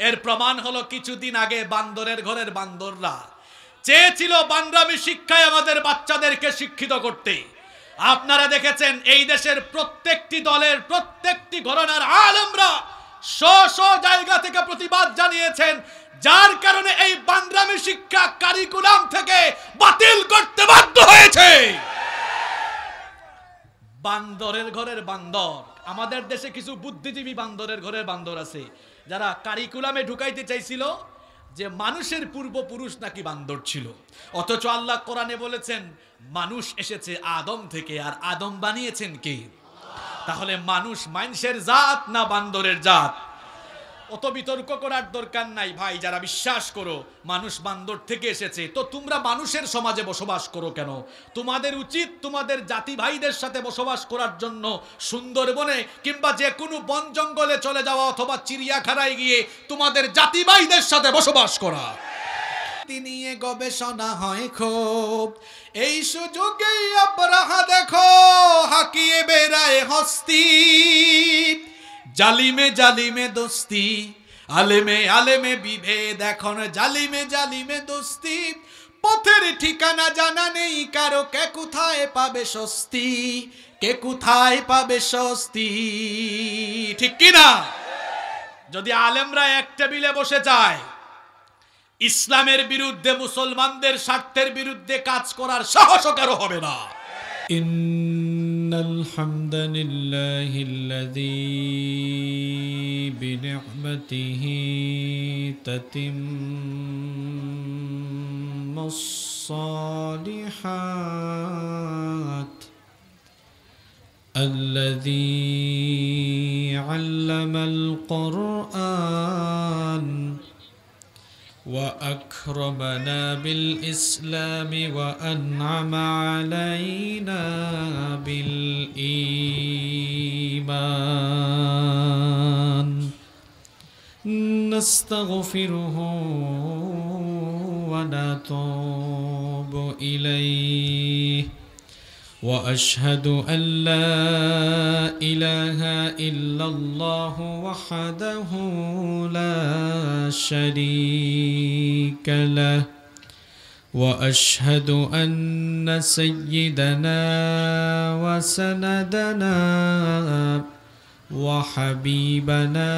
এর প্রমাণ হলো কিছুদিন আগে বান্দরের ঘরের বান্দররা চেয়েছিল বান্দামি শিক্ষায় আমাদের বাচ্চাদেরকে শিক্ষিত করতে। আপনারা দেখেছেন এই দেশের প্রত্যেকটি দলের প্রত্যেকটি ঘরানার আলেমরা স্ব জায়গা থেকে প্রতিবাদ জানিয়েছেন, যার কারণে এই বান্দামি শিক্ষা কারিকুলাম থেকে বাতিল করতে বাধ্য হয়েছে। বান্দরের ঘরের বান্দর, আমাদের দেশে কিছু বুদ্ধিজীবী বান্দরের ঘরের বান্দর আছে যারা কারিকুলামে ঢুকাইতে চাইছিল যে মানুষের পূর্বপুরুষ নাকি বান্দর ছিল, অথচ আল্লাহ কোরআনে বলেছেন মানুষ এসেছে আদম থেকে, আর আদম বানিয়েছেন কে? তাহলে মানুষ মানুষের জাত না বান্দরের জাত? অত বিতর্ক করার দরকার নাই ভাই। যারা বিশ্বাস করো মানুষ বান্দর থেকে এসেছে, তো তোমরা মানুষের সমাজে বসবাস করো কেন? তোমাদের উচিত তোমাদের জাতি ভাইদের সাথে বসবাস করার জন্য সুন্দরবনে কিংবা যে কোনো বন জঙ্গলে চলে যাওয়া অথবা চিড়িয়াখানায় গিয়ে তোমাদের জাতি ভাইদের সাথে বসবাস করা। নিয়ে গবেষণা হয় খুব, এই সুযোগে আবরাহা দেখো হাকিয়ে বেড়ায় হস্তি। জালিমে জালিমে দোস্তি, আলেমে আলেমে বিভেদ, এখন জালিমে জালিমে দোস্তি। পথের ঠিকানা জানা নেই কারো, কে কোথায় পাবে স্বস্তি, কে কোথায় পাবে স্বস্তি, ঠিক কিনা? যদি আলেমরা এক টেবিলে বসে যায়, ইসলামের বিরুদ্ধে মুসলমানদের স্বার্থের বিরুদ্ধে কাজ করার সাহসও কারো হবে না। ইন্নাল হামদালিল্লাহিল্লাযী বিনি'মাতিহি তাতিম্মুস সালিহাত আল্লাযী আল্লামাল কুরআন وأكرمنا بالإسلام وأنعم علينا بالإيمان نستغفره ونتوب إليه وأشهد أن لا إله إلا الله وحده لا شريك له وأشهد أن سيدنا وسندنا وحبيبنا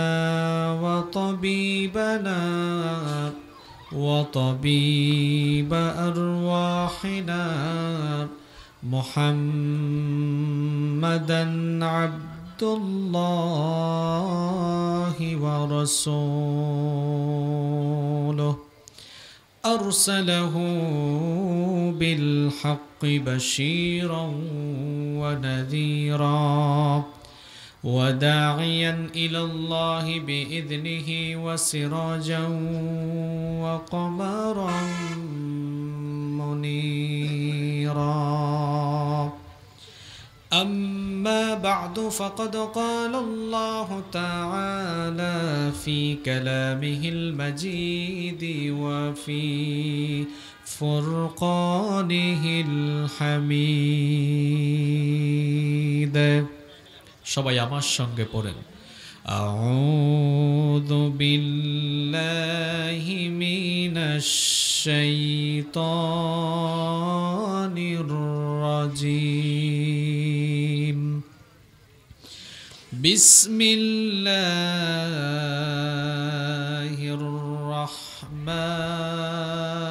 وطبيبنا وطبيب أرواحنا محمدا عبد الله ورسوله أرسله بالحق بشيرا ونذيرا وداعيا إلى الله بإذنه وسراجا وقمرا منيرا أما بعد فقد قال الله تعالى في كلامه المجيد وفي فرقانه الحميد সবাই আমার সঙ্গে পড়েন আউযু বিল্লাহি মিনাশ শাইতানির রাজীম বিসমিল্লাহির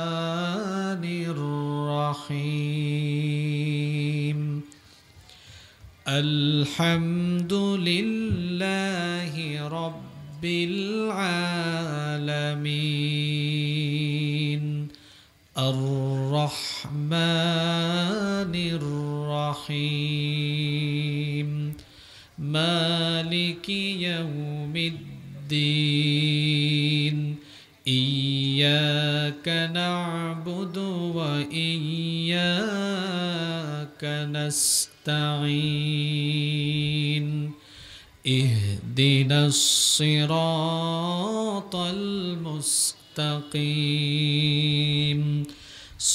রহমানির রহিম আলহামদুলিল্লাহি রাব্বিল আলামিন আর-রহমানির রহিম মালিকি ইয়াউমিদ্দিন ইয়্যাকা না'বুদু ওয়া ইয়্যাকা নাস্তাঈন ইহদিনাস সিরাতাল মুস্তাকিম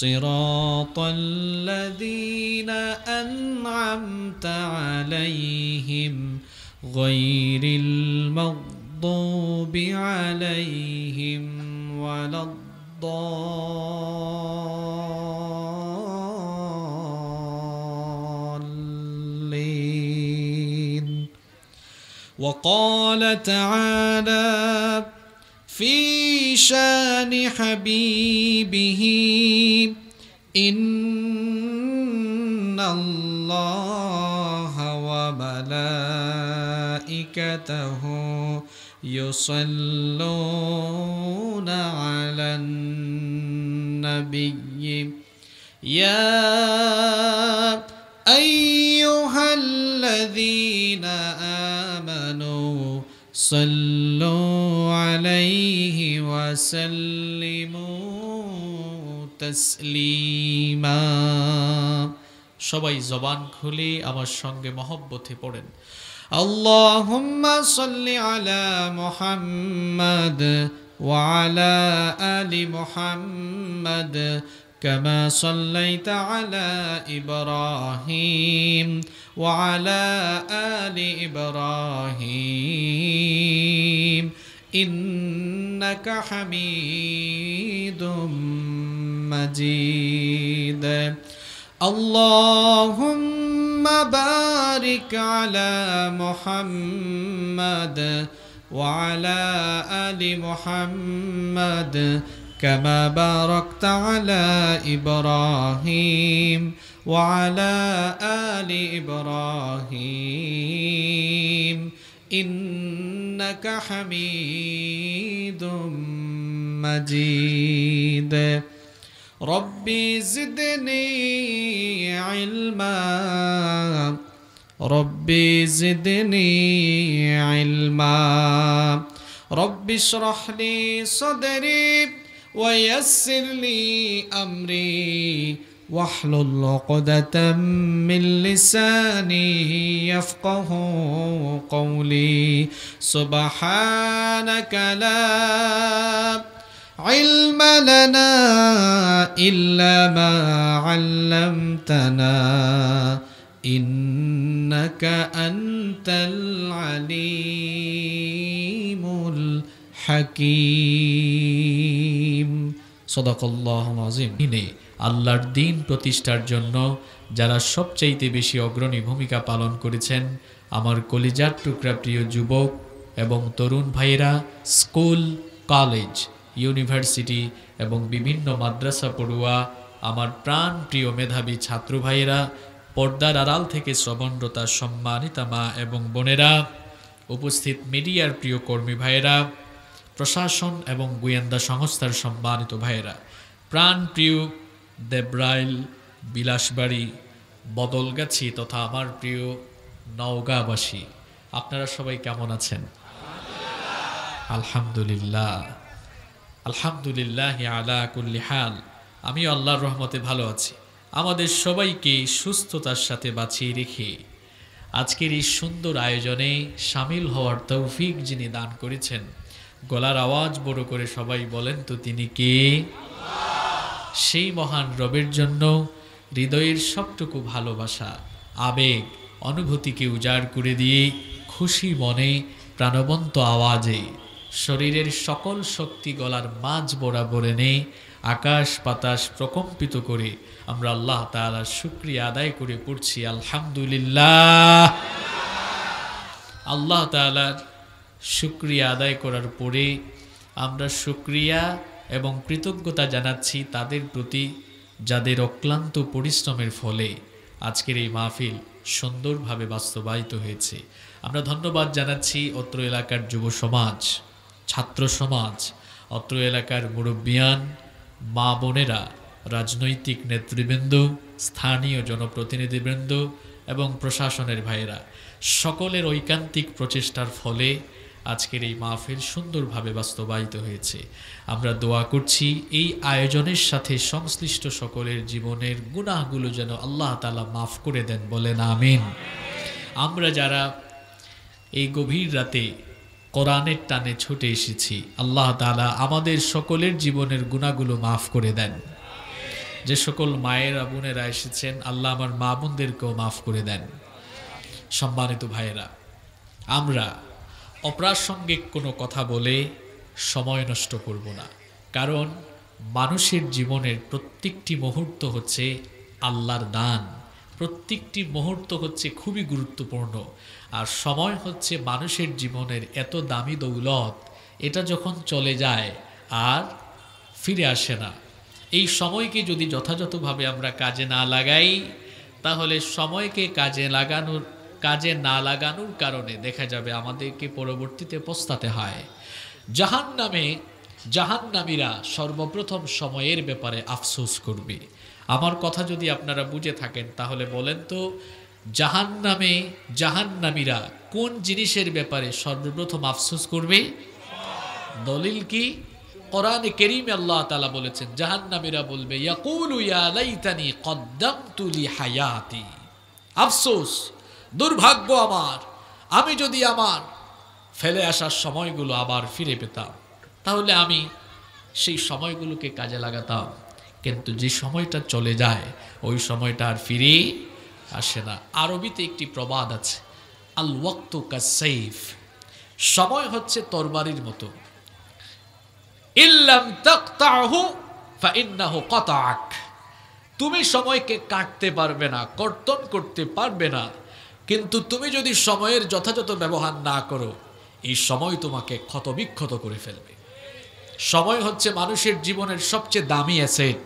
صراط الذين أنعمت عليهم غير المغضوب المغضوب عليهم ولا الضالين. وقال تعالى في شان حبيبه إن الله وملائكته يصلون على النبي يا أيها الذين آمنوا صلوا عليه وسلموا تسليما. সবাই জবান খুলে আমার সঙ্গে মহব্বতে পড়েন আল্লাহুম্মা সাল্লি আলা মুহাম্মাদ ওয়া আলা আলি মুহাম্মাদ كما صليت على إبراهيم وعلى آل إبراهيم إنك حميد مجيد. اللهم بارك على محمد وعلى آل محمد كما باركت على إبراهيم وعلى آل إبراهيم إنك حميد مجيد. ربي زدني علما ربي زدني علما ربي اشرح لي صدري ويسر لي أمري واحلل عقدة من لساني يفقه قولي. سبحانك لا علم لنا إلا ما علمتنا إنك أنت العليم الحكيم. صدق الله العظيم. আল্লাহর দ্বীন প্রতিষ্ঠার জন্য যারা সবচাইতে বেশি অগ্রণী ভূমিকা পালন করেছেন আমার কলিজার টুকরা প্রিয় যুবক এবং তরুণ ভাইয়েরা, স্কুল, কলেজ, ইউনিভার্সিটি এবং বিভিন্ন মাদ্রাসা পড়ুয়া, আমার প্রাণ প্রিয় মেধাবী ছাত্র ভাইয়েরা, পর্দার আড়াল থেকে শ্রবণরতা সম্মানিতা মা এবং বোনেরা, উপস্থিত মিডিয়ার প্রিয় কর্মী ভাইয়েরা, প্রশাসন এবং গোয়েন্দা সংস্থার সম্মানিত ভাইয়েরা, প্রাণ প্রিয় দেবরাইল, বিলাসবাড়ি, বদলগাছি তথা আমার প্রিয় নওগাঁবাসী, আপনারা সবাই কেমন আছেন? আলহামদুলিল্লাহ, আলহামদুলিল্লাহ আলা কুল্লি হাল। আমি আল্লাহর রহমতে ভালো আছি। আমাদের সবাইকে সুস্থতার সাথে বাঁচিয়ে রেখে আজকের এই সুন্দর আয়োজনে সামিল হওয়ার তৌফিক যিনি দান করেছেন, গলার আওয়াজ বড় করে সবাই বলেন তো তিনি কে? সেই মহান রবের জন্য হৃদয়ের সবটুকু ভালোবাসা, আবেগ, অনুভূতিকে উজাড় করে দিয়ে খুশি মনে প্রাণবন্ত আওয়াজে শরীরের সকল শক্তি গলার মাঝ বরাবর এনে আকাশ বাতাস প্রকম্পিত করে আমরা আল্লাহ তাআলার শুকরিয়া আদায় করে পড়ছি আলহামদুলিল্লাহ। আল্লাহ তাআলার শুকরিয়া আদায় করার পরে আমরা শুকরিয়া এবং কৃতজ্ঞতা জানাচ্ছি তাদের প্রতি যাদের অক্লান্ত পরিশ্রমের ফলে আজকের এই মাহফিল সুন্দরভাবে বাস্তবায়িত হয়েছে। আমরা ধন্যবাদ জানাচ্ছি অত্র এলাকার যুব সমাজ, ছাত্র সমাজ, অত্র এলাকার মুরব্বিয়ান, মা বোনেরা, রাজনৈতিক নেতৃবৃন্দ, স্থানীয় জনপ্রতিনিধিবৃন্দ এবং প্রশাসনের ভাইয়েরা, সকলের ঐকান্তিক প্রচেষ্টার ফলে আজকের এই মাহফিল সুন্দরভাবে বাস্তবায়িত হয়েছে। আমরা দোয়া করছি এই আয়োজনের সাথে সংশ্লিষ্ট সকলের জীবনের গুনাহগুলো যেন আল্লাহ তাআলা মাফ করে দেন, বলেন আমিন। আমরা যারা এই গভীর রাতে কোরআনের টানে ছুটে এসেছি, আল্লাহ তাআলা আমাদের সকলের জীবনের গুনাহগুলো মাফ করে দেন। যে সকল মায়েরা বোনেরা এসেছেন, আল্লাহ আমার মা বোনদেরকেও মাফ করে দেন। সম্মানিত ভাইয়েরা, আমরা অপ্রাসঙ্গিক কোনো কথা বলে সময় নষ্ট করব না, কারণ মানুষের জীবনের প্রত্যেকটি মুহূর্ত হচ্ছে আল্লাহর দান, প্রত্যেকটি মুহূর্ত হচ্ছে খুবই গুরুত্বপূর্ণ। আর সময় হচ্ছে মানুষের জীবনের এত দামি দৌলত, এটা যখন চলে যায় আর ফিরে আসে না। এই সময়কে যদি যথাযথভাবে আমরা কাজে না লাগাই, তাহলে সময়কে কাজে না লাগানোর কারণে দেখা যাবে আমাদেরকে পরবর্তীতে পস্তাতে হয়। জাহান্নামীরা সর্বপ্রথম সময়ের ব্যাপারে আফসোস করবে। আমার কথা যদি আপনারা বুঝে থাকেন তাহলে বলেন তো, জাহান্নামীরা কোন জিনিসের ব্যাপারে সর্বপ্রথম আফসোস করবে? দলিল কি? কোরআনে কারীমে আল্লাহ তাআলা বলেছেন, জাহান্নামীরা বলবে ইয়াকুলু ইয়া লাইতানি কদ্দামতু লি হায়াতি, আফসোস, দুর্ভাগ্য আমার, আমি যদি আমার ফেলে আসার সময়গুলো আবার ফিরে পেতাম, তাহলে আমি সেই সময়গুলোকে কাজে লাগাতাম। কিন্তু যে সময়টা চলে যায় ওই সময়টা আর ফিরে আসে না। আরবিতে একটি প্রবাদ আছে, আল ওয়াক্তু কাসাইফ, সময় হচ্ছে তরবারির মতো, ইল্লাম তাকতাহু ফাইন্নাহু কাতাক, তুমি সময়কে কাটতে পারবে না, কর্তন করতে পারবে না, কিন্তু তুমি যদি সময়ের যথাযথ ব্যবহার না করো এই সময় তোমাকে ক্ষতবিক্ষত করে ফেলবে। সময় হচ্ছে মানুষের জীবনের সবচেয়ে দামি অ্যাসেট।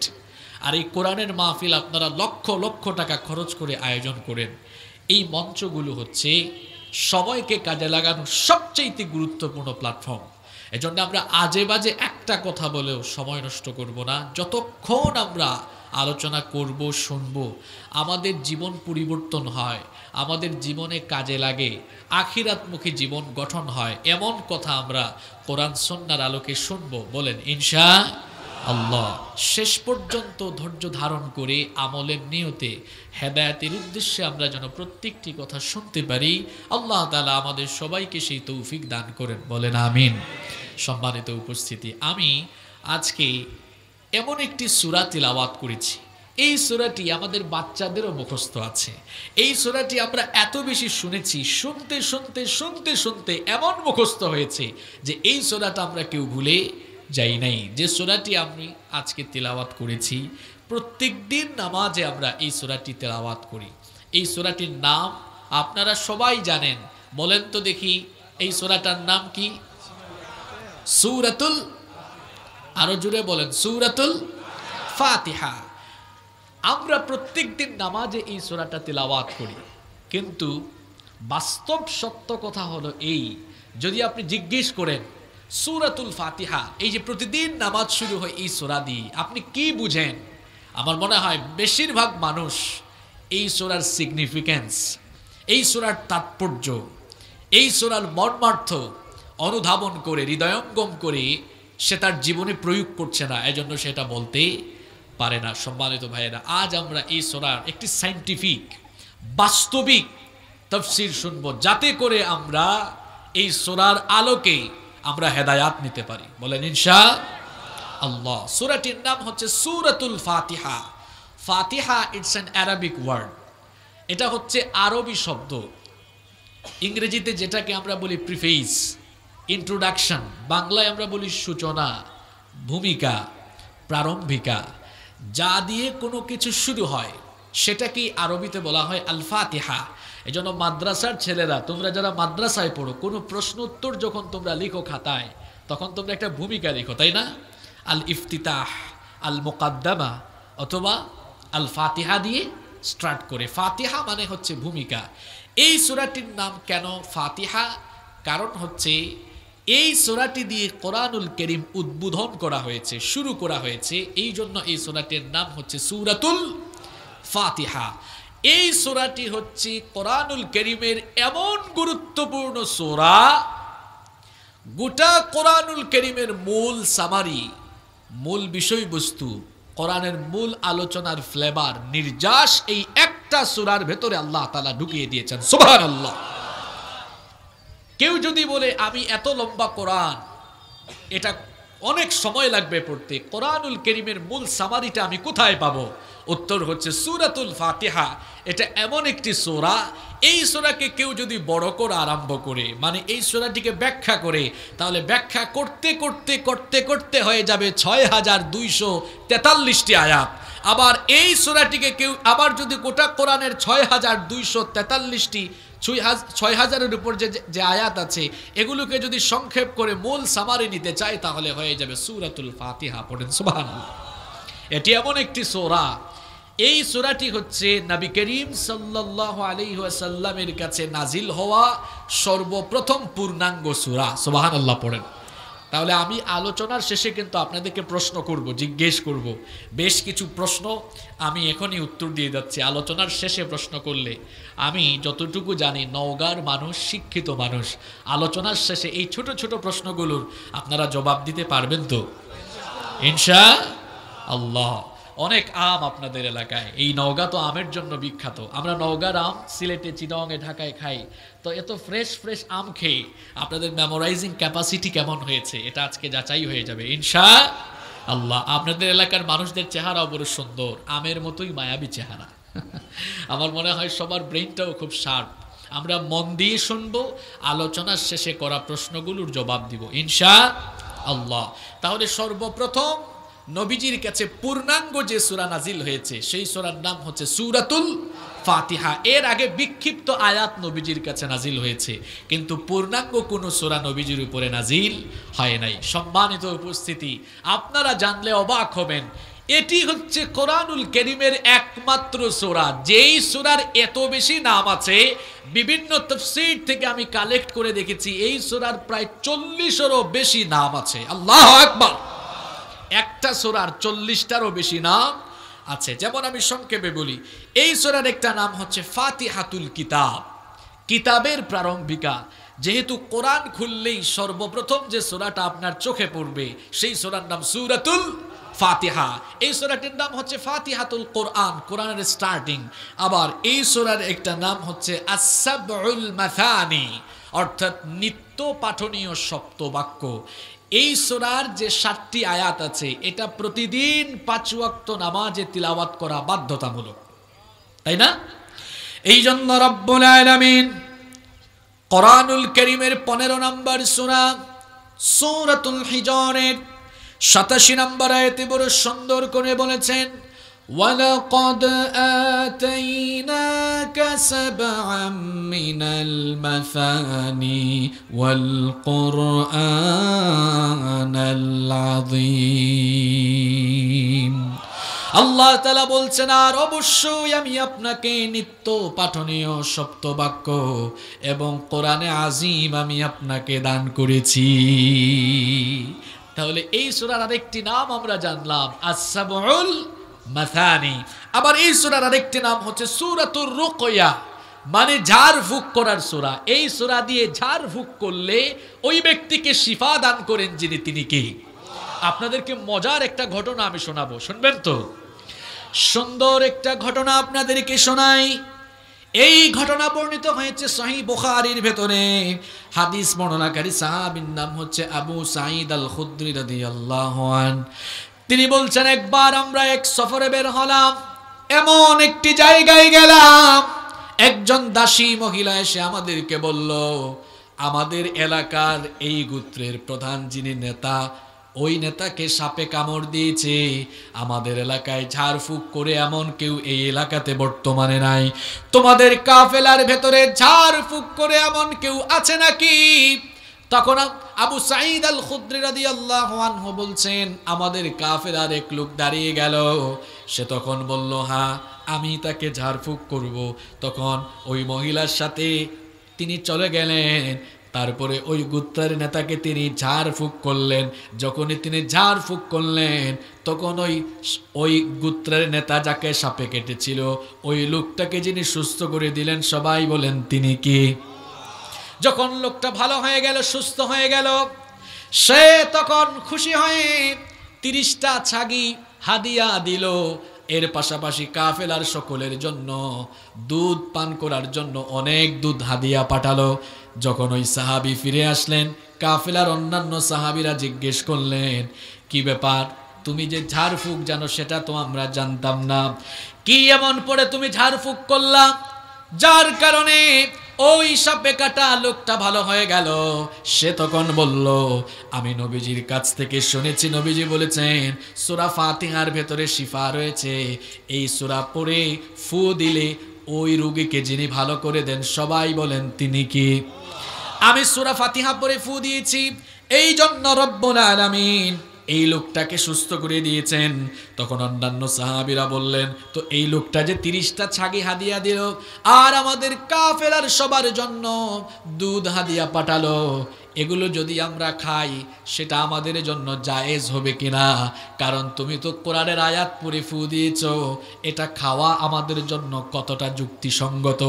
আর এই কোরআনের মাহফিল আপনারা লক্ষ লক্ষ টাকা খরচ করে আয়োজন করেন, এই মঞ্চগুলো হচ্ছে সময়কে কাজে লাগানোর সবচেয়ে গুরুত্বপূর্ণ প্ল্যাটফর্ম। এজন্য আমরা আজে বাজে একটা কথা বলেও সময় নষ্ট করব না। যতক্ষণ আমরা আলোচনা করব, শুনব, আমাদের জীবন পরিবর্তন হয়, আমাদের জীবনে কাজে লাগে, আখিরাতমুখী জীবন গঠন হয়, এমন কথা আমরা কোরআন সুন্নাহর আলোকে শুনব। বলেন ইনশাআল্লাহ। শেষ পর্যন্ত ধৈর্য ধারণ করে আমলের নিয়তে হেদায়েতের উদ্দেশ্যে আমরা যেন প্রত্যেকটি কথা শুনতে পারি। আল্লাহ তাআলা আমাদের সবাইকে সেই তৌফিক দান করেন। বলেন আমিন। সম্মানিত উপস্থিতি, আমি আজকে এমন একটি সূরা তিলাওয়াত করেছি, এই সূরাটি আমাদের বাচ্চাদেরও মুখস্থ আছে। এই সূরাটি আমরা এত বেশি শুনেছি, শুনতে শুনতে শুনতে শুনতে এমন মুখস্থ হয়েছে যে এই সূরাটা আমরা কেউ ভুলে যাই নাই। যে সূরাটি আমি আজকে তিলাওয়াত করেছি, প্রত্যেক দিন নামাজে আমরা এই সূরাটি তিলাওয়াত করি। এই সূরাটির নাম আপনারা সবাই জানেন। বলেন তো দেখি, এই সূরাটার নাম কি? সূরাতুল, আরো জোরে বলেন, সূরাতুল ফাতিহা। আমরা প্রত্যেকদিন নামাজে এই সূরাটা তিলাওয়াত করি, কিন্তু বাস্তব সত্য কথা হলো এই, যদি আপনি জিজ্ঞেস করেন সূরাতুল ফাতিহা, এই যে প্রতিদিন নামাজ শুরু হয় এই সূরা দিয়ে, আপনি কি বুঝেন? আমার মনে হয় বেশিরভাগ মানুষ এই সূরার সিগনিফিক্যান্স, এই সূরার তাৎপর্য, এই সূরার মর্মার্থ অনুধাবন করে, হৃদয়ঙ্গম করে সে তার জীবনে প্রয়োগ করছে না, এজন্য সেটা বলতে পারে না। সম্মানিত ভাইয়েরা, আজ আমরা এই সূরার একটি সায়েন্টিফিক, বাস্তবিক তাফসীর শুনবো, যাতে করে আমরা এই সূরার আলোকে আমরা হেদায়াত নিতে পারি। বলেন ইনশাআল্লাহ। সূরাটির নাম হচ্ছে সূরাতুল ফাতিহা। ফাতিহা ইটস অ্যান অ্যারাবিক ওয়ার্ড, এটা হচ্ছে আরবি শব্দ। ইংরেজিতে যেটাকে আমরা বলি প্রিফেস, ইন্ট্রোডাকশন, বাংলায় আমরা বলি সূচনা, ভূমিকা, প্রারম্ভিকা। যা দিয়ে কোনো কিছু শুরু হয় সেটাকেই আরবিতে বলা হয় আল ফাতিহা। এজন্য মাদ্রাসার ছেলেরা, তোমরা যারা মাদ্রাসায় পড়ো, কোনো প্রশ্ন উত্তর যখন তোমরা লিখো খাতায়, তখন তোমরা একটা ভূমিকা লিখো, তাই না? আল ইফতিতাহ, আল মুকাদ্দামা অথবা আল ফাতিহা দিয়ে স্টার্ট করে। ফাতিহা মানে হচ্ছে ভূমিকা। এই সূরাটির নাম কেন ফাতিহা? কারণ হচ্ছে এই সূরাটি দিয়ে কোরআনুল কারীম উদ্বোধন করা হয়েছে, শুরু করা হয়েছে, এই জন্য এই সূরাটির নাম হচ্ছে সূরাতুল ফাতিহা। এই সূরাটি হচ্ছে কোরআনুল কারীমের এমন গুরুত্বপূর্ণ সূরা, গোটা কোরআনুল কারীমের মূল সামারি, মূল বিষয়বস্তু, কোরআনের মূল আলোচনার ফ্লেভার, নির্যাস এই একটা সূরার ভেতরে আল্লাহ তাআলা ঢুকিয়ে দিয়েছেন। সুবহানাল্লাহ। কেউ যদি বলে আমি এত লম্বা কোরআন, এটা অনেক সময় লাগবে পড়তে, কোরআনুল কারীমের মূল সামারিটা আমি কোথায় পাবো? উত্তর হচ্ছে সূরাতুল ফাতিহা। এটা এমন একটি সূরা, এই সূরাকে কেউ যদি বড় করে আরম্ভ করে, মানে এই সূরাটিকে ব্যাখ্যা করে, তাহলে ব্যাখ্যা করতে করতে করতে করতে হয়ে যাবে ৬,২৪৩টি আয়াত। আবার এই সূরাটিকে কেউ আবার যদি গোটা কোরআনের ৬,২৪৩টি ৬,০০০-এর উপর যে আয়াত আছে এগুলোকে যদি সংক্ষেপ করে মূল সামারি নিতে চায়, তাহলে হয়ে যাবে সূরাতুল ফাতিহা। পড়েন সুবহানাল্লাহ। এটি এমন একটি সূরা, এই সূরাটি হচ্ছে নবী করিম সাল্লাল্লাহু আলাইহি ওয়াসাল্লামের কাছে নাজিল হওয়া সর্বপ্রথম পূর্ণাঙ্গ সূরা। সুবহানাল্লাহ পড়েন। তাহলে আমি আলোচনার শেষে কিন্তু আপনাদেরকে প্রশ্ন করব, জিজ্ঞেস করব, বেশ কিছু প্রশ্ন আমি এখনই উত্তর দিয়ে যাচ্ছি। আলোচনার শেষে প্রশ্ন করলে, আমি যতটুকু জানি নওগাঁর মানুষ শিক্ষিত মানুষ, আলোচনার শেষে এই ছোট ছোট প্রশ্নগুলোর আপনারা জবাব দিতে পারবেন তো ইনশাআল্লাহ? অনেক আম আপনাদের এলাকায়, এই নওগাঁ তো আমের জন্য বিখ্যাত। আমরা নওগাঁর আম সিলেটে, চিটাগংয়ে, ঢাকায় খাই, তো এত ফ্রেশ ফ্রেশ আম খেয়ে আপনাদের মেমোরাইজিং ক্যাপাসিটি কেমন হয়েছে এটা আজকে যাচাই হয়ে যাবে ইনশাআল্লাহ। আপনাদের এলাকার মানুষদের চেহারাও বড় সুন্দর, আমের মতোই মায়াবী চেহারা। আমার মনে হয় সবার ব্রেইনটাও খুব শার্প। আমরা মন দিয়ে শুনবো, আলোচনার শেষে করা প্রশ্নগুলোর জবাব দিব ইনশাআল্লাহ। তাহলে সর্বপ্রথম নবীজির কাছে পূর্ণাঙ্গ যে সূরা নাজিল হয়েছে সেই সূরার নাম হচ্ছে সূরাতুল ফাতিহা। এর আগে বিক্ষিপ্ত আয়াত নবীজির কাছে নাজিল হয়েছে, কিন্তু পূর্ণাঙ্গ কোনো সূরা নবীজির উপরে নাজিল হয় নাই। সম্মানিত উপস্থিতি, আপনারা জানলে অবাক হবেন, এটি হচ্ছে কোরআনুল কারীমের একমাত্র সূরা যেই সূরার এত বেশি নাম আছে। বিভিন্ন তাফসীর থেকে আমি কালেক্ট করে দেখেছি এই সূরার প্রায় 40-এরও বেশি নাম আছে। আল্লাহু আকবার। একটা সূরার 40টারও বেশি নাম আছে। যেমন আমি সংক্ষেপে বলি, এই সূরার একটা নাম হচ্ছে ফাতিহাতুল কিতাব, কিতাবের প্রারম্ভিকা। যেহেতু কোরআন খুললেই সর্বপ্রথম যে সূরাটা আপনার চোখে পড়বে সেই সূরার নাম সূরাতুল ফাতিহা। এই সূরাটির নাম হচ্ছে ফাতিহাতুল কোরআন, কোরআনের স্টার্টিং। আবার এই সূরার একটা নাম হচ্ছে আস-সাবউল মাথানি, অর্থাৎ নিত্য পাঠনীয় সপ্তবাক্য। এই সূরার যে 7টি আয়াত আছে এটা প্রতিদিন 5 ওয়াক্ত নামাজে তিলাওয়াত করা বাধ্যতামূলক, তাই না? এই জন্য রব্বুল আলামিন কোরআনুল কারীমের 15 নম্বর সূরা সূরাতুল হিজরের 87 নম্বর আয়াতে বড় সুন্দর করে বলেছেন, وَلَقَدْ آتَيْنَاكَ سَبْعًا مِنَ الْمَثَانِي وَالْقُرْآنَ الْعَظِيمِ। আল্লাহ তাআলা বলছেন, আর অবশ্যই আমি আপনাকে নিত্য পাঠনীয় সপ্তবাক্য এবং কোরআনে আজিম আমি আপনাকে দান করেছি। তাহলে এই সূরার আরেকটি নাম আমরা জানলাম আস-সাবউল মাথানি। আবার এই সূরার আরেকটি নাম হচ্ছে সূরাতুর রুকয়া, মানে ঝাড়ফুঁক করার সূরা। এই সূরা দিয়ে ঝাড়ফুঁক করলে ওই ব্যক্তিকে শিফা দান করেন যিনি, তিনি কে? আপনাদেরকে মজার একটা ঘটনা আমি শোনাবো, শুনবেন তো? সুন্দর একটা ঘটনা আপনাদেরকে শোনাই। এই ঘটনা বর্ণিত হয়েছে সহিহ বুখারীর ভেতরে। হাদিস বর্ণনাকারী সাহাবীর নাম হচ্ছে আবু সাঈদ আল খুদরি রাদিয়াল্লাহু আনহু। তিনি বলছেন, একবার আমরা এক সফরে বের হলাম, এমন একটি জায়গায় গেলাম, একজন দাসী মহিলা এসে আমাদেরকে বলল, আমাদের এলাকার এই গোত্রের প্রধান যিনি নেতা, ওই নেতাকে সাপে কামড় দিয়েছে। আমাদের এলাকায় ঝাড়ফুঁক করে এমন কেউ এই এলাকাতে বর্তমানে নাই। তোমাদের কাফেলার ভেতরে ঝাড়ফুঁক করে এমন কেউ আছে নাকি? তখন আবু সাঈদ আল খুদরি রাদিয়াল্লাহু আনহু বলছেন, আমাদের কাফেলার এক লোক দাঁড়িয়ে গেল। সে তখন বলল, হ্যাঁ আমি তাকে ঝাড়ফুঁক করব। তখন ওই মহিলার সাথে তিনি চলে গেলেন। তারপরে ওই গোত্রের নেতাকে তিনি ঝাড়ফুঁক করলেন। যখনই তিনি ঝাড়ফুঁক করলেন তখন ওই গোত্রের নেতা যাকে সাপে কেটেছিল ওই লোকটাকে যিনি সুস্থ করে দিলেন, সবাই বলেন তিনি কি? যখন লোকটা ভালো হয়ে গেল, সুস্থ হয়ে গেল, সে তখন খুশি হয়ে 30টা ছাগি হাদিয়া দিল। এর পাশাপাশি কাফেলার সকলের জন্য দুধ পান করার জন্য অনেক দুধ হাদিয়া পাঠালো। যখন ওই সাহাবী ফিরে আসলেন, কাফেলার অন্যান্য সাহাবীরা জিজ্ঞেস করলেন, কি ব্যাপার, তুমি যে ঝাড়ফুঁক জানো সেটা তো আমরা জানতাম না, কি এমন পড়ে তুমি ঝাড়ফুঁক করলা যার কারণে ওই সাপে কাটা লোকটা ভালো হয়ে গেল? সে তখন বলল, আমি নবীজির কাছ থেকে শুনেছি, নবীজি বলেছেন সূরা ফাতিহার ভেতরে শিফা রয়েছে, এই সূরা পড়ে ফু দিলে ওই রোগীকে যিনি ভালো করে দেন সবাই বলেন তিনি কি? আমি সূরা ফাতিহা পড়ে ফু দিয়েছি, এই জন্য রব্বুল আলামিন এই লোকটাকে সুস্থ করে দিয়েছেন। তখন অন্যান্য সাহাবীরা বললেন, তো এই লোকটা যে 30টা ছাগি হাদিয়া দিল আর আমাদের কাফেলার সবার জন্য দুধ হাদিয়া পাঠালো, এগুলো যদি আমরা খাই সেটা আমাদের জন্য জায়েজ হবে কিনা? কারণ তুমি তো কোরআনের আয়াত পড়ে ফু দিয়েছো, এটা খাওয়া আমাদের জন্য কতটা যুক্তিসঙ্গত?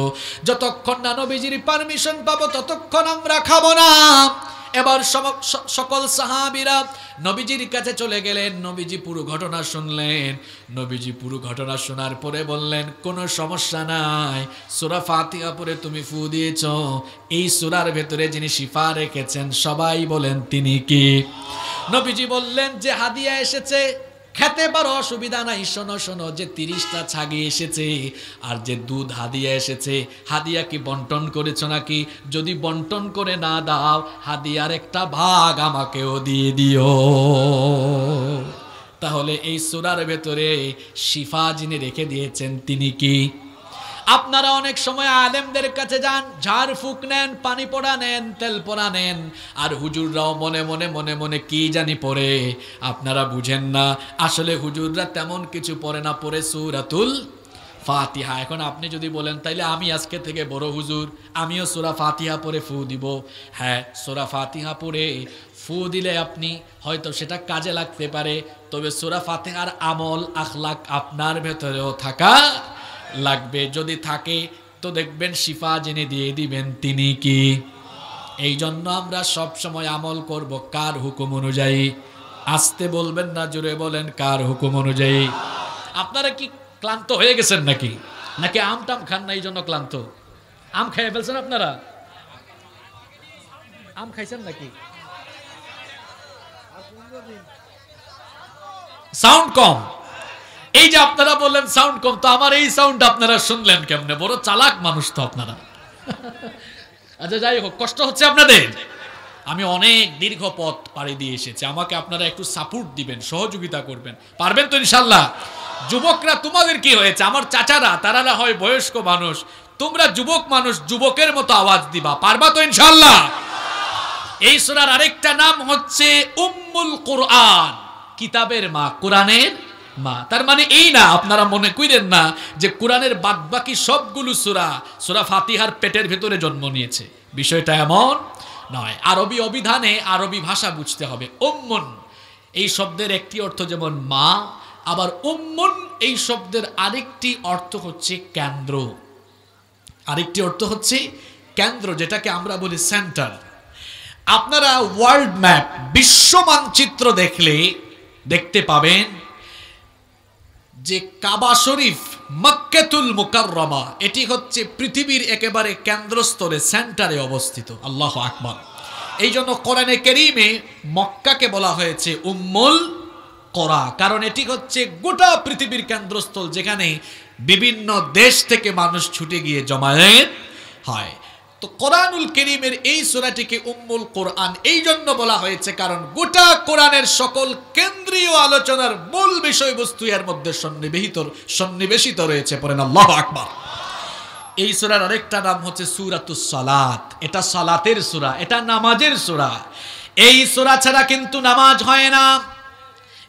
যতক্ষণ না নবীজির পারমিশন পাবো ততক্ষণ আমরা খাবো না। এবার সকল সাহাবীরা নবীজির কাছে চলে গেলেন, নবীজি পুরো ঘটনা শুনলেন। নবীজি পুরো ঘটনা শোনার পরে বললেন, কোনো সমস্যা নাই, সূরা ফাতিহা পড়ে তুমি ফু দিয়েছো, এই সূরার ভেতরে যিনি শিফা রেখেছেন সবাই বলেন তিনি কি? নবীজি বললেন, যে হাদিয়া এসেছে খেতে পারো, অসুবিধা নাই, শোনো শোনো, যে 30টা ছাগি এসেছে আর যে দুধ হাদিয়া এসেছে, হাদিয়া কি বন্টন করেছো নাকি? যদি বন্টন করে না দাও, হাদিয়ার একটা ভাগ আমাকেও দিয়ে দিও। তাহলে এই সূরার ভেতরে শিফা যিনি রেখে দিয়েছেন তিনি কি? আপনারা অনেক সময় আলেমদের কাছে যান, ঝাড়ফুঁক নেন, পানি পড়া নেন, তেল পড়া নেন, আর হুজুররাও মনে মনে মনে মনে কি জানি পড়ে, আপনারা বুঝেন না। আসলে হুজুররা তেমন কিছু পড়ে না, পড়ে সূরাতুল ফাতিহা। এখন আপনি যদি বলেন তাইলে আমি আজকে থেকে বড় হুজুর, আমিও সূরা ফাতিহা পড়ে ফু দিব। হ্যাঁ, সূরা ফাতিহা পড়ে ফু দিলে আপনি হয়তো সেটা কাজে লাগতে পারে, তবে সূরা ফাতিহার আমল আখলাক আপনার ভেতরেও থাকা লাগবে। যদি থাকে তো দেখবেন শিফা যিনি দিয়ে দিবেন তিনি কি? এই জন্য আমরা সব সময় আমল করব কার হুকুম অনুযায়ী। আস্তে বলবেন না, জোরে বলেন, কার হুকুম অনুযায়ী। আপনারা কি ক্লান্ত হয়ে গেছেন নাকি? নাকি আম টাম খান না এই জন্য ক্লান্ত? আম খেয়ে ফেলছেন আপনারা? আম খাইছেন নাকি? সাউন্ড কম। এই যে আপনারা বললেন সাউন্ড কম, তো আমার এই সাউন্ড আপনারা শুনলেন কেমনে? বড় চালাক মানুষ তো আপনারা। আচ্ছা যাই হোক, কষ্ট হচ্ছে আপনাদের। আমি অনেক দীর্ঘ পথ পাড়ি দিয়ে এসেছি, আমাকে আপনারা একটু সাপোর্ট দিবেন, সহযোগিতা করবেন, পারবেন তো ইনশাল্লাহ? যুবকরা তোমাদের কি হয়েছে? আমার চাচারা, তারা হয় বয়স্ক মানুষ, তোমরা যুবক মানুষ, যুবকের মতো আওয়াজ দিবা, পারবা তো ইনশাল্লাহ? এই সূরার আরেকটা নাম হচ্ছে উম্মুল কুরআন, কিতাবের মা, কোরআনের মা। তার মানে এই না, আপনারা মনে করেন না যে কোরআনের বাদবাকি সবগুলো সূরা ফাতিহার পেটের ভেতরে জন্ম নিয়েছে, বিষয়টা এমন নয়। আরবি অভিধানে আরবি ভাষা বুঝতে হবে। উম্মুন এই শব্দের একটি অর্থ যেমন মা, আবার উম্মুন এই শব্দের আরেকটি অর্থ হচ্ছে কেন্দ্র। আরেকটি অর্থ হচ্ছে কেন্দ্র, যেটাকে আমরা বলি সেন্টার। আপনারা ওয়ার্ল্ড ম্যাপ, বিশ্ব মানচিত্র দেখতে পাবেন যে কাবা শরীফ, মক্কাতুল মুকাররমা, এটি হচ্ছে পৃথিবীর একেবারে কেন্দ্রস্থলে, সেন্টারে অবস্থিত। আল্লাহু আকবার। এই জন্য কোরআনে কারীমে মক্কাকে বলা হয়েছে উম্মুল কোরা, কারণ এটি হচ্ছে গোটা পৃথিবীর কেন্দ্রস্থল, যেখানে বিভিন্ন দেশ থেকে মানুষ ছুটে গিয়ে জমায়েত হয়। তো কোরআনুল কারীমের এই সূরাটিকে উম্মুল কোরআন এই জন্য বলা হয়েছে কারণ গোটা কোরআনের সকল কেন্দ্রীয় আলোচনার মূল বিষয়বস্তু এর মধ্যে সন্নিবেশিত রয়েছে। পড়েন আল্লাহু আকবার। এই সূরার আরেকটা নাম হচ্ছে সূরাতুস সালাত। এটা সালাতের সূরা, এটা নামাজের সূরা। এই সূরা ছাড়া কিন্তু নামাজ হয় না।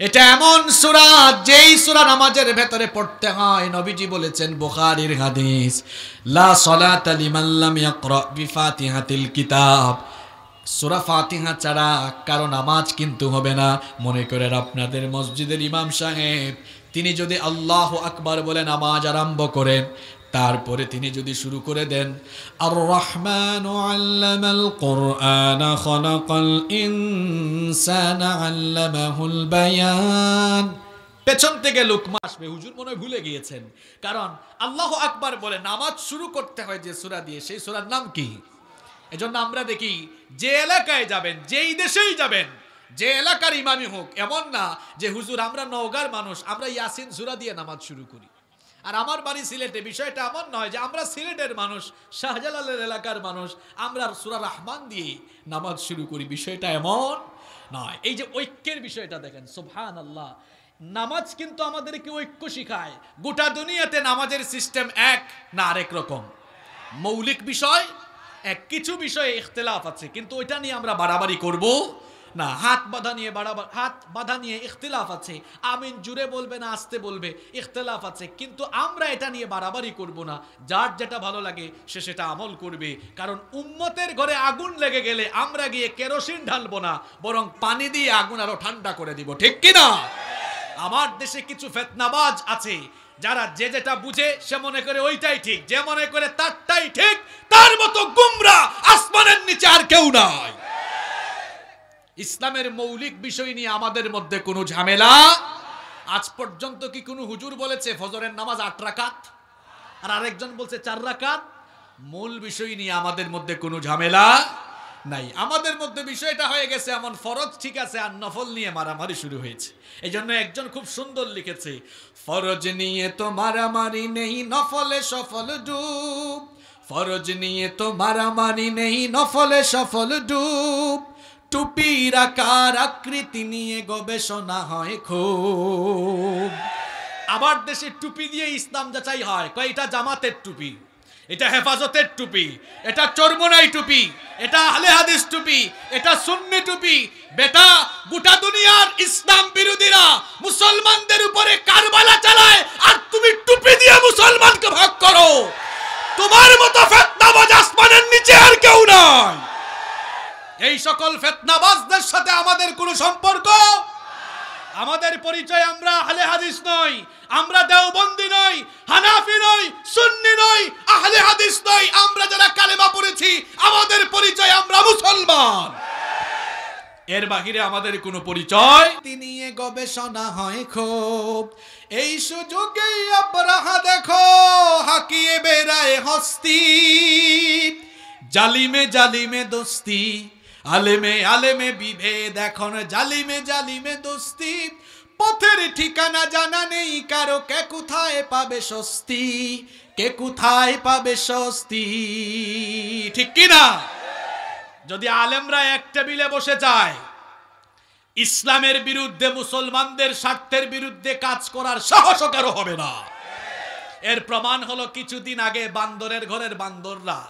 এটা এমন সূরা যেই সূরা নামাজের ভেতরে পড়তে হয়। নবীজি বলেছেন, বুখারীর হাদিস, লা সালাতা লিমান লাম ইয়াকরা বিফাতিহাতিল কিতাব। সূরা ফাতিহা ছাড়া কারো নামাজ কিন্তু হবে না। মনে করেন আপনাদের মসজিদের ইমাম সাহেব, তিনি যদি আল্লাহু আকবার বলে নামাজ আরম্ভ করেন, তারপরে তিনি যদি শুরু করে দেন, আর রহমানু আল্লামাল কুরআনা খালাকাল ইনসানা আল্লামাহুল বায়ান, পেছন থেকে লোকমা আসবে, হুজুর মনে হয় ভুলে গিয়েছেন। কারণ আল্লাহু আকবার বলে নামাজ শুরু করতে হয় যে সূরা দিয়ে, সেই সূরার নাম কি? এজন্য আমরা দেখি যে এলাকায় যাবেন, যেই দেশেই যাবেন, যে এলাকার ইমামই হোক, এমন না যে হুজুর আমরা নওগাঁর মানুষ, আমরা ইয়াসিন সূরা দিয়ে নামাজ শুরু করি। আর আমার বাড়ি সিলেটে, বিষয়টা এমন নয় যে আমরা সিলেটের মানুষ, শাহজালালের এলাকার মানুষ, আমরা সূরা রহমান দিয়ে নামাজ শুরু করি, বিষয়টা এমন নয়। এই যে ঐক্যের বিষয়টা দেখেন, সুবহানাল্লাহ। নামাজ কিন্তু আমাদেরকে ঐক্য শিখায়। গোটা দুনিয়াতে নামাজের সিস্টেম এক না আরেক রকম? মৌলিক বিষয় এক, কিছু বিষয়ে ইখতিলাফ আছে, কিন্তু ওইটা নিয়ে আমরা বাড়াবাড়ি করব না। হাত বাঁধা নিয়ে ইখতিলাফ আছে, আমিন জুড়ে বলবে না আস্তে বলবে, ইখতিলাফ আছে, কিন্তু আমরা এটা নিয়ে বাড়াবাড়ি করব না। যার যেটা ভালো লাগে সে সেটা আমল করবে। কারণ উম্মতের ঘরে আগুন লেগে গেলে আমরা গিয়ে কেরোসিন ঢালবো না, বরং পানি দিয়ে আগুন আরো ঠান্ডা করে দিব, ঠিক কিনা? আমার দেশে কিছু ফিতনাবাজ আছে, যারা যে যেটা বুঝে সে মনে করে ওইটাই ঠিক, যে মনে করে তারটাই ঠিক, তার মতো গুমরা আসমানের নিচে আর কেউ নাই। ইসলামের মৌলিক বিষয় নিয়ে আমাদের মধ্যে কোনো ঝামেলা। আজ পর্যন্ত কি কোনো হুজুর বলেছে ফজরের নামাজ 8 রাকাত আর আরেকজন বলছে 4 রাকাত? মূল বিষয় নিয়ে আমাদের মধ্যে কোনো ঝামেলা নাই। আমাদের মধ্যে বিষয়টা হয়ে গেছে এমন, ফরজ ঠিক আছে আর নফল নিয়ে মারামারি শুরু হয়েছে। এই জন্য একজন খুব সুন্দর লিখেছে, ফরজ নিয়ে তো মারামারি নেই, নফলে সফল ডুব। ফরজ নিয়ে তো মারামারি নেই, নফলে সফল ডুব। টুপির আকার আকৃতি নিয়ে গবেষণা হয় খুব। আবার দেশে টুপি দিয়ে ইসলাম যাচাই হয়, কয় এটা জামাতের টুপি, এটা হেফাজতের টুপি, এটা চরমোনাই টুপি, এটা আহলে হাদিস টুপি, এটা সুন্নি টুপি। বেটা, গোটা দুনিয়ার ইসলাম বিরোধীরা মুসলমানদের উপরে কারবালা চালায়, আর তুমি টুপি দিয়ে মুসলমানকে ভাগ করো। তোমার মতো ফিতনাবাজ আসমানের নিচে আর কেউ নাই। এই সকল ফিতনাবাজদের সাথে আমাদের কোনো সম্পর্ক। আমাদের পরিচয় আমরা আহলে হাদিস নই, আমরা দেওবন্দি নই, হানাফি নই, সুন্নি নই, আহলে হাদিস নই। আমরা যারা কালেমা পড়েছি আমাদের পরিচয় আমরা মুসলমান, এর বাহিরে আমাদের কোনো পরিচয় নিয়ে গবেষণা হয় খুব। এই সুযোগেই আবরাহা দেখো হাকিয়ে বেড়ায় হস্তি, জালিমে জালিমে দোস্তি, আলেমে আলেমে বিভেদ, এখন জালিমে জালিমে দোস্তি। পথের ঠিকানা জানা নেই কারো, কে কোথায় পাবে স্বস্তি, কে কোথায় পাবে স্বস্তি, ঠিক কিনা? যদি আলেমরা এক টেবিলে বসে যায়, ইসলামের বিরুদ্ধে, মুসলমানদের স্বার্থের বিরুদ্ধে কাজ করার সাহসও কারো হবে না। এর প্রমাণ হলো কিছুদিন আগে বান্দরের ঘরের বান্দররা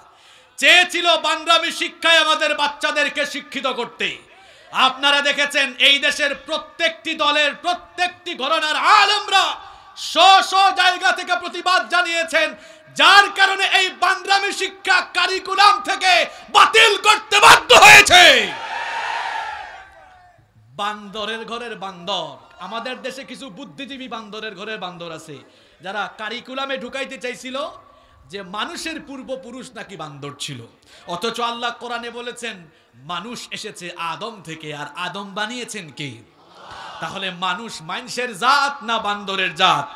চেয়েছিল বান্দামি শিক্ষায় আমাদের বাচ্চাদেরকে শিক্ষিত করতে। আপনারা দেখেছেন এই দেশের প্রত্যেকটি দলের প্রত্যেকটি ঘরানার আলেমরা স্ব জায়গা থেকে প্রতিবাদ জানিয়েছেন, যার কারণে এই বান্দামি শিক্ষা কারিকুলাম থেকে বাতিল করতে বাধ্য হয়েছে। বান্দরের ঘরের বান্দর, আমাদের দেশে কিছু বুদ্ধিজীবী বান্দরের ঘরের বান্দর আছে, যারা কারিকুলামে ঢুকাইতে চাইছিল যে মানুষের পূর্বপুরুষ নাকি বান্দর ছিল। অথচ আল্লাহ কোরআনে বলেছেন মানুষ এসেছে আদম থেকে, আর আদম বানিয়েছেন কে? তাহলে মানুষ মানুষের জাত না বান্দরের জাত?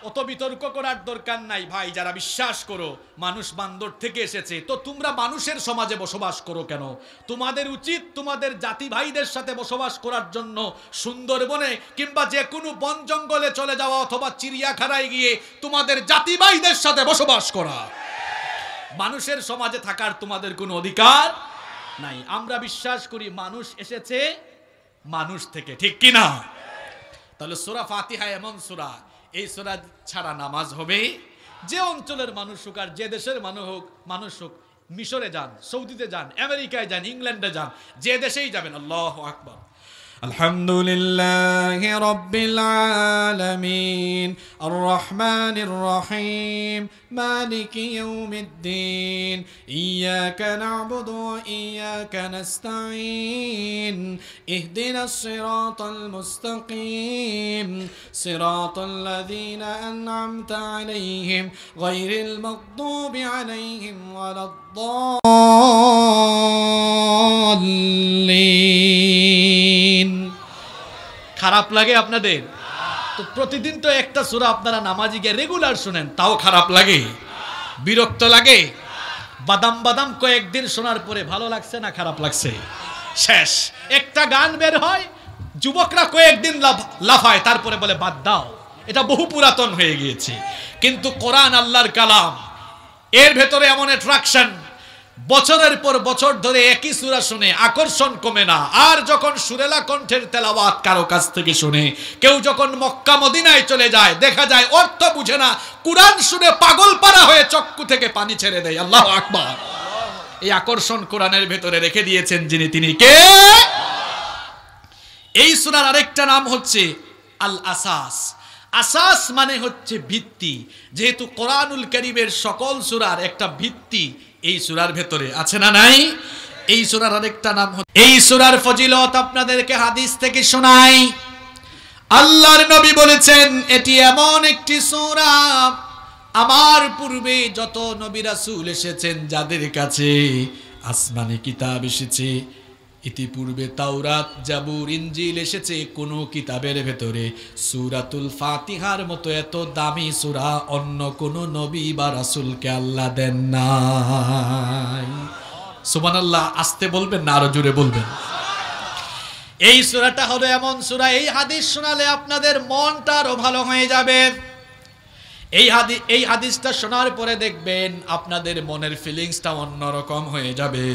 অত বিতর্ক করার দরকার নাই ভাই। যারা বিশ্বাস করো মানুষ বান্দর থেকে এসেছে, তো তোমরা মানুষের সমাজে বসবাস করো কেন? তোমাদের উচিত তোমাদের জাতি ভাইদের সাথে বসবাস করার জন্য সুন্দরবনে কিংবা যে কোনো বন জঙ্গলে চলে যাওয়া, অথবা চিড়িয়াখানায় গিয়ে তোমাদের জাতি ভাইদের সাথে বসবাস করা। মানুষের সমাজে থাকার তোমাদের কোনো অধিকার নাই। আমরা বিশ্বাস করি মানুষ এসেছে মানুষ থেকে, ঠিক কিনা? তাহলে সূরা ফাতিহা এমন সূরা, এই সূরা ছাড়া নামাজ হবে। যে অঞ্চলের মানুষ হোক আর যে দেশের মানুষ হোক, মিশরে যান, সৌদিতে যান, আমেরিকায় যান, ইংল্যান্ডে যান, যে দেশেই যাবেন, আল্লাহু আকবার, আলহামদুলিল্লাহি রাব্বিল আলামিন, আর রহমানির রহিম, মালিকি ইয়াউমিদ্দিন, ইয়াকা না'বুদু ওয়া ইয়াকা নাস্তাঈন, ইহদিনাস সিরাতাল মুস্তাকিম, সিরাতাল লাযীনা আন'আমতা আলাইহিম গায়রিল মাগদুবি আলাইহিম ওয়ালাদ-দাল্লিন। খারাপ লাগে আপনাদের? তো প্রতিদিন তো একটা সূরা আপনারা নামাজি গিয়ে রেগুলার শুনেন, তাও খারাপ লাগে? বিরক্ত লাগে? বাদাম বাদাম কয়েকদিন শোনার পরে ভালো লাগছে না খারাপ লাগছে, শেষ। একটা গান বের হয়, যুবকরা কয়েকদিন লাফায়, তারপরে বলে বাদ দাও, এটা বহু পুরাতন হয়ে গিয়েছে। কিন্তু কোরআন আল্লাহর কালাম, এর ভেতরে এমন অ্যাট্রাকশন, বছরের পর বছর ধরে একই সূরা শুনে আকর্ষণ কমে না। আর যখন সুরেলা কণ্ঠের তেলাওয়াত কারো কাছ থেকে শুনে, কেউ যখন মক্কা মদিনায় চলে যায়, দেখা যায় অর্থ বুঝে না, কুরআন শুনে পাগল পারা হয়ে চক্ষু থেকে পানি ছেড়ে দেয়। আল্লাহু আকবার। এই আকর্ষণ কোরআনের ভেতরে রেখে দিয়েছেন যিনি, তিনি কে? এই সূরার আরেকটা নাম হচ্ছে আল আসাস। আসাস মানে হচ্ছে ভিত্তি। যেহেতু কোরআনুল কারীমের সকল সূরার একটা ভিত্তি এই সূরার ভেতরে আছে না নাই? এই সূরার আরেকটা নাম হচ্ছে, এই সূরার ফজিলত আপনাদেরকে হাদিস থেকে শোনাই। আল্লাহর নবী বলেছেন, এটি এমন একটি সূরা, আমার পূর্বে যত নবী রাসূল এসেছেন, যাদের কাছে আসমানি কিতাব এসেছে, ইতিপূর্বে তাওরাত, জাবুর, ইনজিল এসেছে, কোন কিতাবের ভেতরে সূরাতুল ফাতিহার মতো এত দামি সূরা অন্য কোন নবী বা রাসূলকে আল্লাহ দেন নাই। সুবহানাল্লাহ। আস্তে বলবেন না আরো জোরে বলবেন? এই সূরাটা হলো এমন সূরা, এই হাদিস শোনালে আপনাদের মনটা আরো ভালো হয়ে যাবে। এই হাদিসটা শোনার পরে দেখবেন আপনাদের মনের ফিলিংসটা অন্যরকম হয়ে যাবে।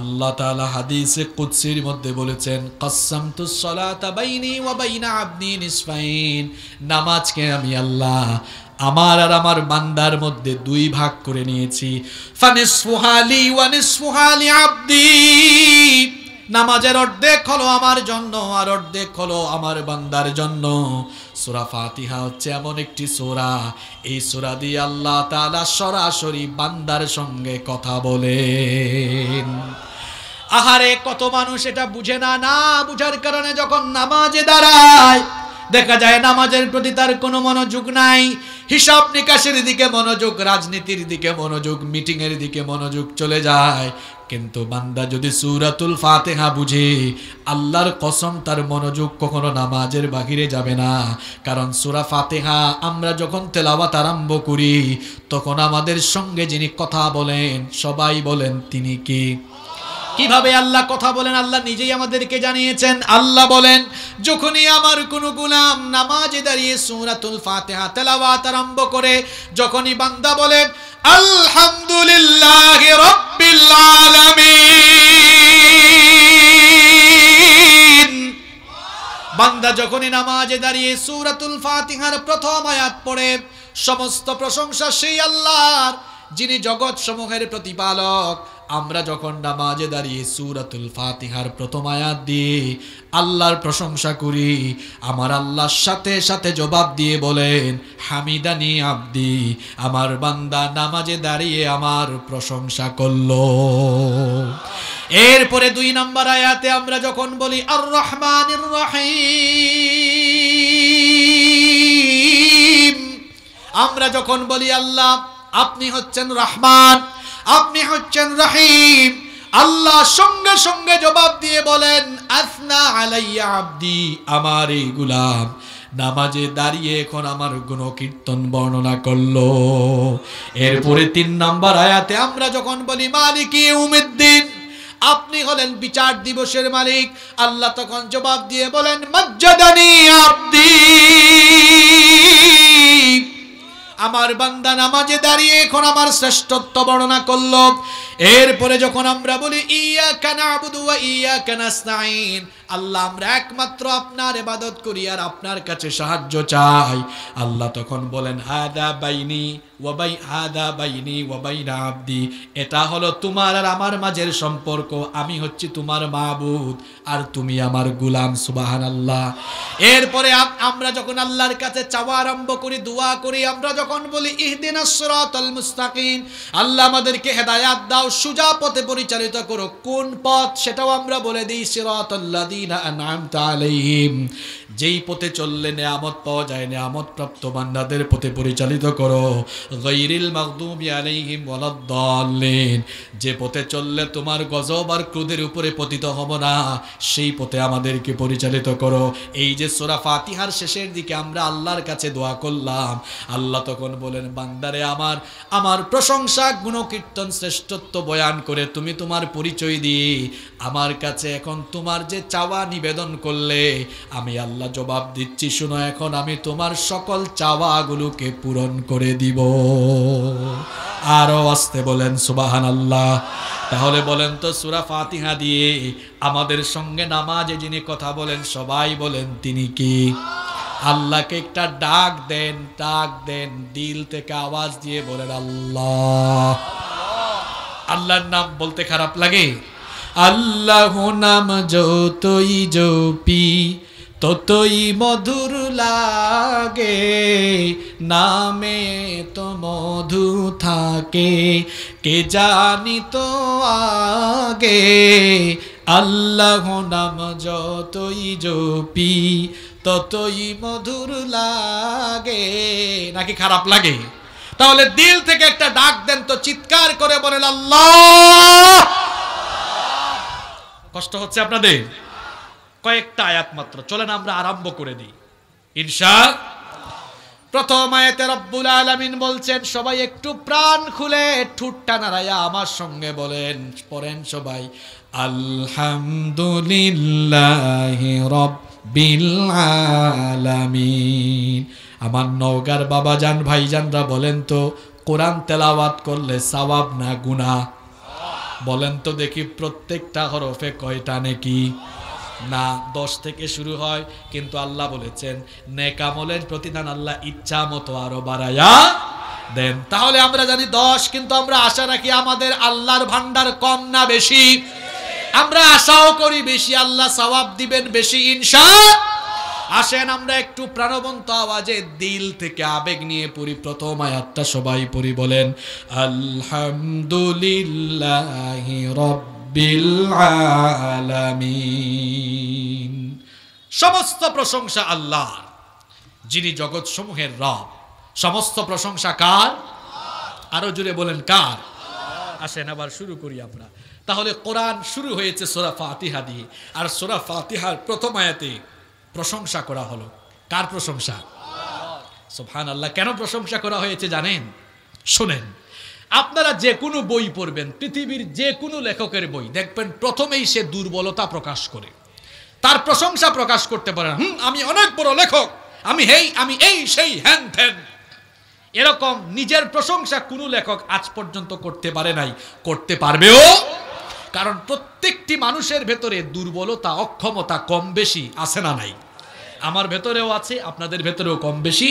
আল্লাহ তাআলা হাদিসে কুদসির মধ্যে বলেছেন, কাসসামতুস সালাতা বাইনি ওয়া বাইনা আবদি নিসফাইন, নামাজকে আমি আল্লাহ আমার আর আমার বান্দার মধ্যে দুই ভাগ করে নিয়েছি। ফানিসফুহা লি ওয়া নিসফুহা লি আবদি, নামাজের অর্ধেক হলো আমার জন্য আর অর্ধেক হলো আমার বান্দার জন্য। সূরা ফাতিহা হচ্ছে এমন একটি সূরা, এই সূরা দিয়ে আল্লাহ তাআলা সরাসরি বান্দার সঙ্গে কথা বলেন। আহারে কত মানুষ এটা বুঝে না, না বুঝার কারণে যখন নামাজে দাঁড়ায়, দেখা যায় নামাজের প্রতি তার কোনো মনোযোগ নাই, হিসাব নিকাশের দিকে মনোযোগ, রাজনীতির দিকে মনোযোগ, মিটিং এর দিকে মনোযোগ চলে যায়। কিন্তু বান্দা যদি সূরাতুল ফাতিহা বুঝে, আল্লাহর কসম তার মনোযোগ কখনো নামাজের বাহিরে যাবে না। কারণ সূরা ফাতিহা আমরা যখন তেলাওয়াত আরম্ভ করি, তখন আমাদের সঙ্গে যিনি কথা বলেন, সবাই বলেন তিনি কি? কিভাবে আল্লাহ কথা বলেন আল্লাহ নিজেই আমাদেরকে জানিয়েছেন। আল্লাহ বলেন, যখনই আমার কোনো গোলাম নামাজে দাঁড়িয়ে সূরাতুল ফাতিহা তেলাওয়াত আরম্ভ করে, যখনই বান্দা বলেন আলহামদুলিল্লাহি রাব্বিল আলামিন, বান্দা যখনই নামাজে দাঁড়িয়ে সূরাতুল ফাতিহার প্রথম আয়াত পড়ে, সমস্ত প্রশংসা সেই আল্লাহর যিনি জগৎ সমূহের প্রতিপালক। আমরা যখন নামাজে দাঁড়িয়ে সূরাতুল ফাতিহার প্রথম আয়াত দিয়ে আল্লাহর প্রশংসা করি, আমার আল্লাহর সাথে সাথে জবাব দিয়ে বলেন, হামিদানি আব্দি, আমার বান্দা নামাজে দাঁড়িয়ে আমার প্রশংসা করলো। এরপরে 2 নম্বর আয়াতে আমরা যখন বলি আর রহমানির রহিম, আমরা যখন বলি আল্লাহ আপনি হচ্ছেন রহমান, আপনি হচ্ছেন রহিম, আল্লাহ সঙ্গে সঙ্গে জবাব দিয়ে বলেন আসনা আলাইয়া আব্দি, আমার এই গোলাম নামাজে দাঁড়িয়ে এখন আমার গুণকীর্তন বর্ণনা করলো। এরপরে 3 নম্বর আয়াতে আমরা যখন বলি মালিকি ইয়াউমিদ্দিন, আপনি হলেন বিচার দিবসের মালিক, আল্লাহ তখন জবাব দিয়ে বলেন মাজ্জাদানি আব্দি, আমার বান্দা নামাজে দাঁড়িয়ে এখন আমার শ্রেষ্ঠত্ব বর্ণনা করলো। এরপরে যখন আমরা বলি ইয়াকা না'বুদু ওয়া ইয়াকা নাস্তাঈন, আল্লাহ আমরা একমাত্র আপনার ইবাদত করি আর আপনার কাছে সাহায্য চাই, আল্লাহ তখন বলেন হাদা বাইনি ওয়া বাইনা আবদি, এটা হলো তোমার আর আমার মাঝের সম্পর্ক, আমি হচ্ছি তোমার মাবুদ আর তুমি আমার গোলাম। সুবহানাল্লাহ। এরপরে আমরা যখন আল্লাহর কাছে চাওয়া আরম্ভ করি, দোয়া করি, আমরা যখন বলি ইহদিনাস সিরাতাল মুস্তাকিম, আল্লাহ আমাদেরকে হেদায়েত দাও, সোজা পথে পরিচালিত করো। কোন পথ সেটাও আমরা বলে দিই, সিরাতাল্লাযীনা আন'আমতা আলাইহিম, যেই পথে চললে নেয়ামত পাওয়া যায়, নেয়ামত প্রাপ্ত বান্দাদের পথে পরিচালিত করো। গায়রিল মাগদুবি আলাইহিম ওয়ালাদ-দাল্লিন, যে পথে চললে তোমার গজব আর ক্রোধের উপরে পতিত হব না, সেই পথে আমাদেরকে পরিচালিত করো। এই যে সূরা ফাতিহার শেষের দিকে আমরা আল্লাহর কাছে দোয়া করলাম, আল্লাহ তখন বলেন, বান্দারে আমার, আমার প্রশংসা গুণকীর্তন শ্রেষ্ঠত্ব বয়ান করে তুমি তোমার পরিচয় দিয়ে আমার কাছে এখন তোমার যে চাওয়া নিবেদন করলে আমি আল্লাহ জবাব দিচ্ছি, শুনো, এখন আমি তোমার সকল চাওয়াগুলোকে পূরণ করে দিব। আরো আস্তে বলেন সুবহানাল্লাহ। তাহলে বলেন তো, সূরা ফাতিহা দিয়ে আমাদের সঙ্গে নামাজে যিনি কথা বলেন সবাই বলেন তিনি কি? আল্লাহকে একটা ডাক দেন, ডাক দেন, দিল থেকে আওয়াজ দিয়ে বলেন আল্লাহ। আল্লাহর নাম বলতে খারাপ লাগে? আল্লাহ নাম যতই জপি ততই মধুর লাগে, নামে তো মধু থাকে কে জানি তো আগে। আল্লাহ নাম যতই জপি ততই মধুর লাগে, নাকি খারাপ লাগে? তাহলে দিল থেকে একটা ডাক দেন তো, চিৎকার করে বলেন আল্লাহ। কষ্ট হচ্ছে আপনাদের? কয়েকটা আয়াত মাত্র, চলেন আমরা আরম্ভ করে দিই ইনশাআল্লাহ। প্রথম আয়াতে রব্বুল আলামিন বলছেন, সবাই একটু প্রাণ খুলে ঠুটটা নাড়ায়া আমার সঙ্গে বলেন, পড়েন সবাই, আলহামদুলিল্লাহি রাব্বিল আলামিন। আমার নওগাঁর বাবাজান ভাইজানরা বলেন তো, কোরআন তেলাওয়াত করলে সওয়াব না গুনাহ? বলেন তো দেখি, প্রত্যেকটা হরফে কয়টা নেকি? না, 10 থেকে শুরু হয়, কিন্তু আল্লাহ বলেছেন নেক আমলের প্রতিদান আল্লাহ ইচ্ছা মতো আরো বাড়ায়া দেন। তাহলে আমরা জানি 10, কিন্তু আমরা আশা রাখি আমাদের আল্লাহর ভান্ডার কম না বেশি? আমরা আশাও করি বেশি, আল্লাহ সওয়াব দিবেন বেশি ইনশাআল্লাহ। আসেন আমরা একটু প্রাণবন্ত আওয়াজে দিল থেকে আবেগ নিয়ে পড়ি। প্রথম আয়াতটা সবাই পড়ি, বলেন আলহামদুলিল্লাহি রাব্বিল আলামিন। সমস্ত প্রশংসা আল্লাহর, যিনি জগৎ সমূহের রব। সমস্ত প্রশংসা কার? আরো জুড়ে বলেন কার? আসেন আবার শুরু করি আমরা। তাহলে কোরআন শুরু হয়েছে সূরা ফাতিহা দিয়ে, আর সূরা ফাতিহার প্রথম আয়াতে প্রশংসা করা হলো। কার প্রশংসা? সুবহানাল্লাহ। কেন প্রশংসা করা হয়েছে জানেন? শুনেন, আপনারা যে কোনো বই পড়বেন, পৃথিবীর যে কোনো লেখকের বই দেখবেন প্রথমেই সে দুর্বলতা প্রকাশ করে, তার প্রশংসা প্রকাশ করতে পারে না। আমি অনেক বড় লেখক, আমি এই সেই হ্যান ত্যান, এরকম নিজের প্রশংসা কোনো লেখক আজ পর্যন্ত করতে পারে নাই, করতে পারবেও। কারণ প্রত্যেকটি মানুষের ভেতরে দুর্বলতা, অক্ষমতা কম বেশি আছে না নাই? আমার ভেতরেও আছে, আপনাদের ভেতরেও কম বেশি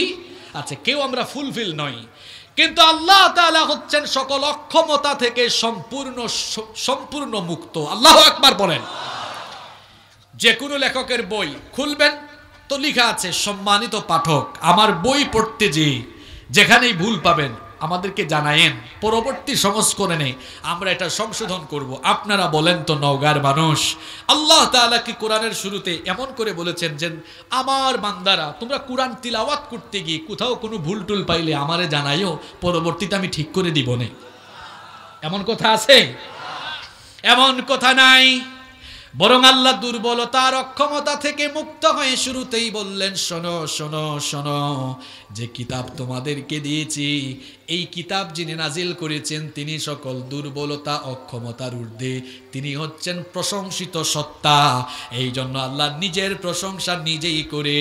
আছে। কেউ আমরা ফুলফিল নই, কিন্তু আল্লাহ তাআলা হচ্ছেন সকল অক্ষমতা থেকে সম্পূর্ণ মুক্ত। আল্লাহু আকবার বলেন। যে কোনো লেখকের বই খুলবেন তো লেখা আছে, সম্মানিত পাঠক, আমার বই পড়তে যেখানেই ভুল পাবেন আমাদেরকে জানায়েন, পরবর্তী সংস্করণে আমরা এটা সংশোধন করব। আপনারা বলেন তো, নওগাঁর মানুষ, আল্লাহ তাআলা কি কোরআনের শুরুতে এমন করে বলেছেন যে আমার বান্দারা তোমরা কোরআন তিলাওয়াত করতে গিয়ে কোথাও কোনো ভুল টুল পাইলে আমারে জানাইও, পরবর্তীতে আমি ঠিক করে দিব না? এমন কথা আছে? এমন কথা নাই। বরং আল্লাহ দুর্বলতার অক্ষমতা থেকে মুক্ত হয়ে শুরুতেই বললেন, শোনো শোনো শোনো, যে কিতাব তোমাদেরকে দিয়েছি, এই কিতাব যিনি নাজিল করেছেন তিনি সকল দুর্বলতা অক্ষমতার ঊর্ধ্বে, তিনি হচ্ছেন প্রশংসিত সত্তা। এই জন্য আল্লাহ নিজের প্রশংসা নিজেই করে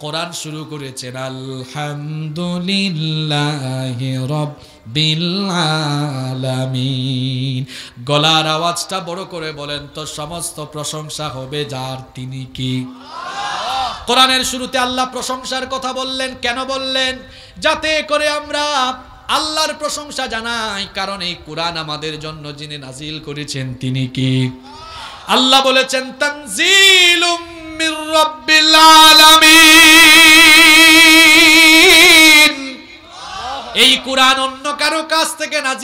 কোরআন শুরু করেছেন, আলহামদুলিল্লাহি রাব্বিল আলামিন। গলার আওয়াজটা বড় করে বলেন তো, সমস্ত প্রশংসা হবে যার, তিনি কি? কোরআনের শুরুতে আল্লাহ প্রশংসার কথা বললেন। কেন বললেন? যাতে করে আমরা আল্লাহর প্রশংসা জানাই, কারণ এই কোরআন আমাদের জন্য যিনি নাজিল করেছেন তিনি কি? আল্লাহ বলেছেন, তানজিলুম মির রাব্বিল আলামিন। এই কোরআন অন্য কারো কাছ থেকে নাজিল